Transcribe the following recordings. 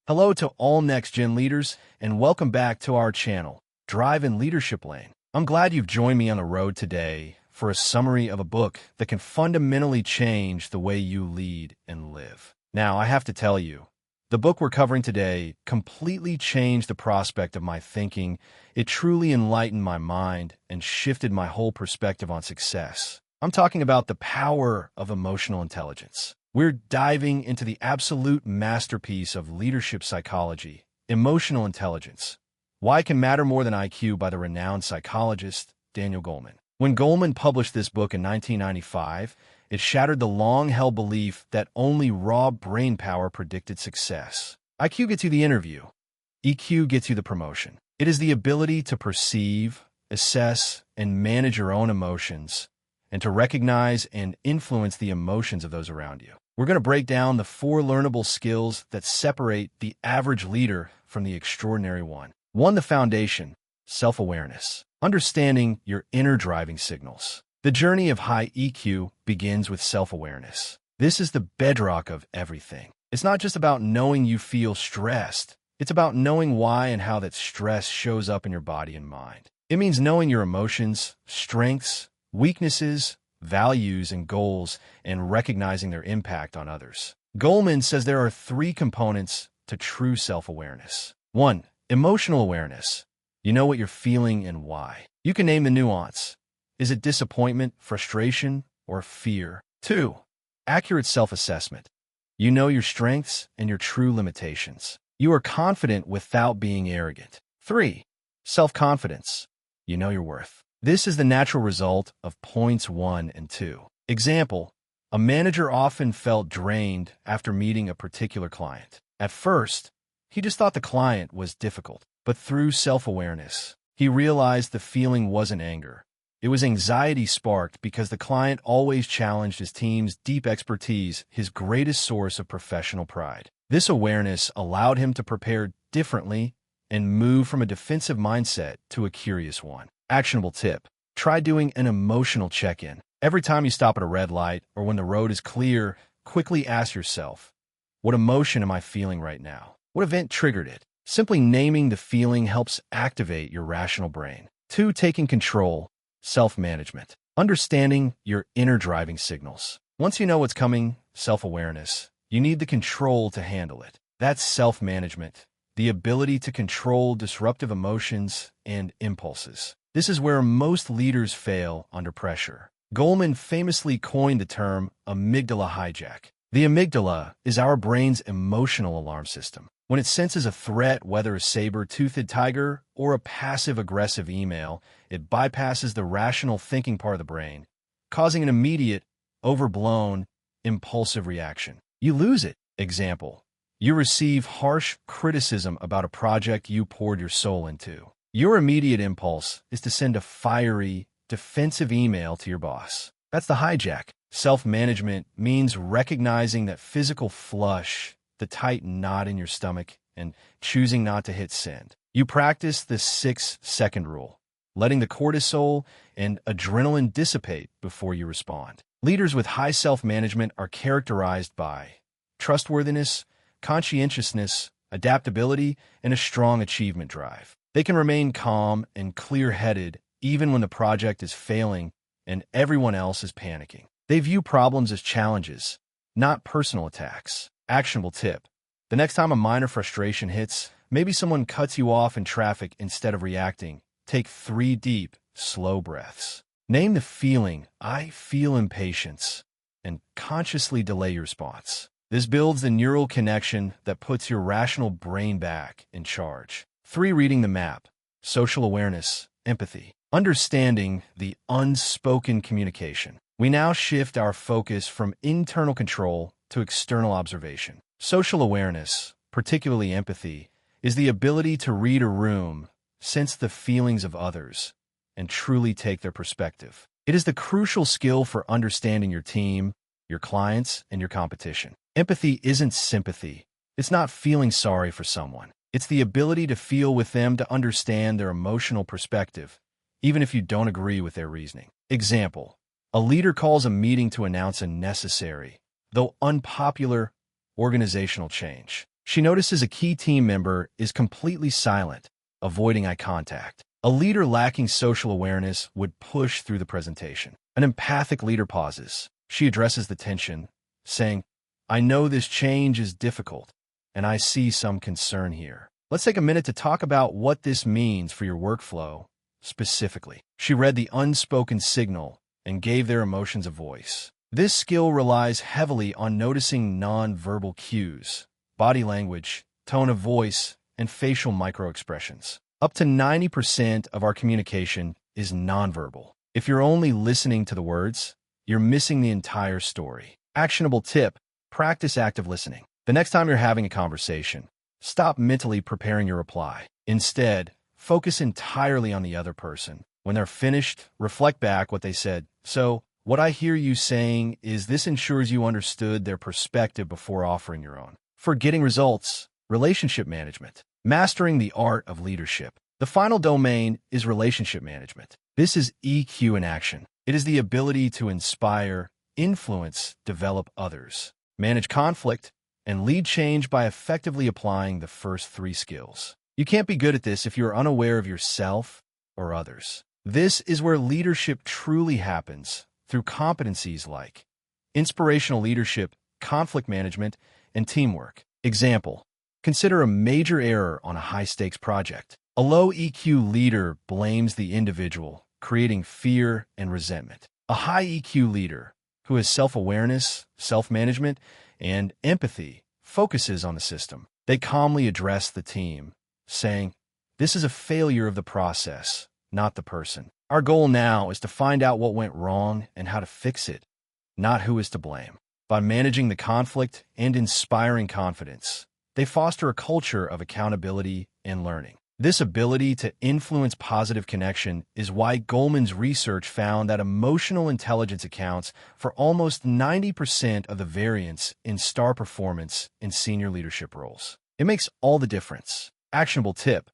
Hello to all next-gen leaders, and welcome back to our channel, Drive in Leadership Lane. I'm glad you've joined me on the road today for a summary of a book that can fundamentally change the way you lead and live. Now, I have to tell you, the book we're covering today completely changed the prospect of my thinking. It truly enlightened my mind and shifted my whole perspective on success. I'm talking about The Power of Emotional Intelligence. We're diving into the absolute masterpiece of leadership psychology, emotional intelligence. Why it can matter more than IQ by the renowned psychologist Daniel Goleman. When Goleman published this book in 1995, it shattered the long-held belief that only raw brain power predicted success. IQ gets you the interview. EQ gets you the promotion. It is the ability to perceive, assess, and manage your own emotions, and to recognize and influence the emotions of those around you. We're going to break down the 4 learnable skills that separate the average leader from the extraordinary one. 1. The foundation, self-awareness. Understanding your inner driving signals. The journey of high EQ begins with self-awareness. This is the bedrock of everything. It's not just about knowing you feel stressed. It's about knowing why and how that stress shows up in your body and mind. It means knowing your emotions, strengths, weaknesses, values, and goals, and recognizing their impact on others. Goleman says there are 3 components to true self-awareness. 1. Emotional awareness. You know what you're feeling and why. You can name the nuance. Is it disappointment, frustration, or fear? 2. Accurate self-assessment. You know your strengths and your true limitations. You are confident without being arrogant. 3. Self-confidence. You know your worth. This is the natural result of points 1 and 2. Example, a manager often felt drained after meeting a particular client. At first, he just thought the client was difficult, but through self-awareness, he realized the feeling wasn't anger. It was anxiety sparked because the client always challenged his team's deep expertise, his greatest source of professional pride. This awareness allowed him to prepare differently and move from a defensive mindset to a curious one. Actionable tip. Try doing an emotional check-in. Every time you stop at a red light or when the road is clear, quickly ask yourself, what emotion am I feeling right now? What event triggered it? Simply naming the feeling helps activate your rational brain. 2. Taking control, self-management. Understanding your inner driving signals. Once you know what's coming, self-awareness, you need the control to handle it. That's self-management, the ability to control disruptive emotions and impulses. This is where most leaders fail under pressure. Goleman famously coined the term amygdala hijack. The amygdala is our brain's emotional alarm system. When it senses a threat, whether a saber-toothed tiger or a passive-aggressive email, it bypasses the rational thinking part of the brain, causing an immediate, overblown, impulsive reaction. You lose it. Example, you receive harsh criticism about a project you poured your soul into. Your immediate impulse is to send a fiery, defensive email to your boss. That's the hijack. Self-management means recognizing that physical flush, the tight knot in your stomach, and choosing not to hit send. You practice the 6-second rule, letting the cortisol and adrenaline dissipate before you respond. Leaders with high self-management are characterized by trustworthiness, conscientiousness, adaptability, and a strong achievement drive. They can remain calm and clear-headed even when the project is failing and everyone else is panicking. They view problems as challenges, not personal attacks. Actionable tip. The next time a minor frustration hits, maybe someone cuts you off in traffic instead of reacting, take 3 deep, slow breaths. Name the feeling, I feel impatience, and consciously delay your response. This builds the neural connection that puts your rational brain back in charge. 3. Reading the map. Social awareness, empathy. Understanding the unspoken communication. We now shift our focus from internal control to external observation. Social awareness, particularly empathy, is the ability to read a room, sense the feelings of others, and truly take their perspective. It is the crucial skill for understanding your team, your clients, and your competition. Empathy isn't sympathy. It's not feeling sorry for someone. It's the ability to feel with them, to understand their emotional perspective, even if you don't agree with their reasoning. Example, a leader calls a meeting to announce a necessary, though unpopular, organizational change. She notices a key team member is completely silent, avoiding eye contact. A leader lacking social awareness would push through the presentation. An empathic leader pauses. She addresses the tension, saying, "I know this change is difficult, and I see some concern here. Let's take a minute to talk about what this means for your workflow specifically." She read the unspoken signal and gave their emotions a voice. This skill relies heavily on noticing non-verbal cues, body language, tone of voice, and facial microexpressions. Up to 90% of our communication is nonverbal. If you're only listening to the words, you're missing the entire story. Actionable tip: practice active listening. The next time you're having a conversation, stop mentally preparing your reply. Instead, focus entirely on the other person. When they're finished, reflect back what they said. "So, what I hear you saying is this ensures you understood their perspective before offering your own." For getting results, relationship management. Mastering the art of leadership. The final domain is relationship management. This is EQ in action. It is the ability to inspire, influence, develop others, manage conflict, and lead change by effectively applying the first three skills. You can't be good at this if you're unaware of yourself or others. This is where leadership truly happens, through competencies like inspirational leadership, conflict management, and teamwork. Example: consider a major error on a high-stakes project. A low EQ leader blames the individual, creating fear and resentment. A high EQ leader, who has self-awareness, self-management, and empathy, focuses on the system. They calmly address the team, saying, "This is a failure of the process, not the person. Our goal now is to find out what went wrong and how to fix it, not who is to blame." By managing the conflict and inspiring confidence, they foster a culture of accountability and learning. This ability to influence positive connection is why Goleman's research found that emotional intelligence accounts for almost 90% of the variance in star performance in senior leadership roles. It makes all the difference. Actionable tip: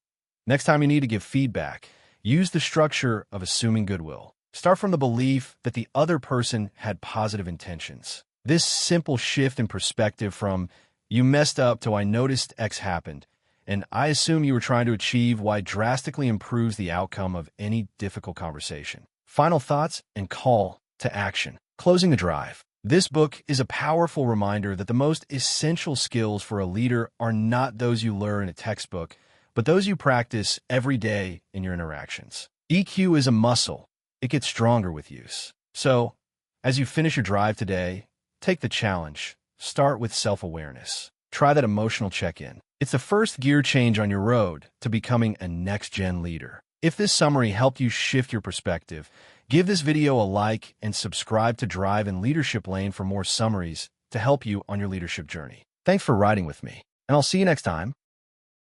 next time you need to give feedback, use the structure of assuming goodwill. Start from the belief that the other person had positive intentions. This simple shift in perspective from "you messed up" to "I noticed X happened, and I assume you were trying to achieve Y" drastically improves the outcome of any difficult conversation. Final thoughts and call to action. Closing the drive. This book is a powerful reminder that the most essential skills for a leader are not those you learn in a textbook, but those you practice every day in your interactions. EQ is a muscle. It gets stronger with use. So, as you finish your drive today, take the challenge. Start with self-awareness. Try that emotional check-in. It's the first gear change on your road to becoming a next-gen leader. If this summary helped you shift your perspective, give this video a like and subscribe to Drive in Leadership Lane for more summaries to help you on your leadership journey. Thanks for riding with me, and I'll see you next time.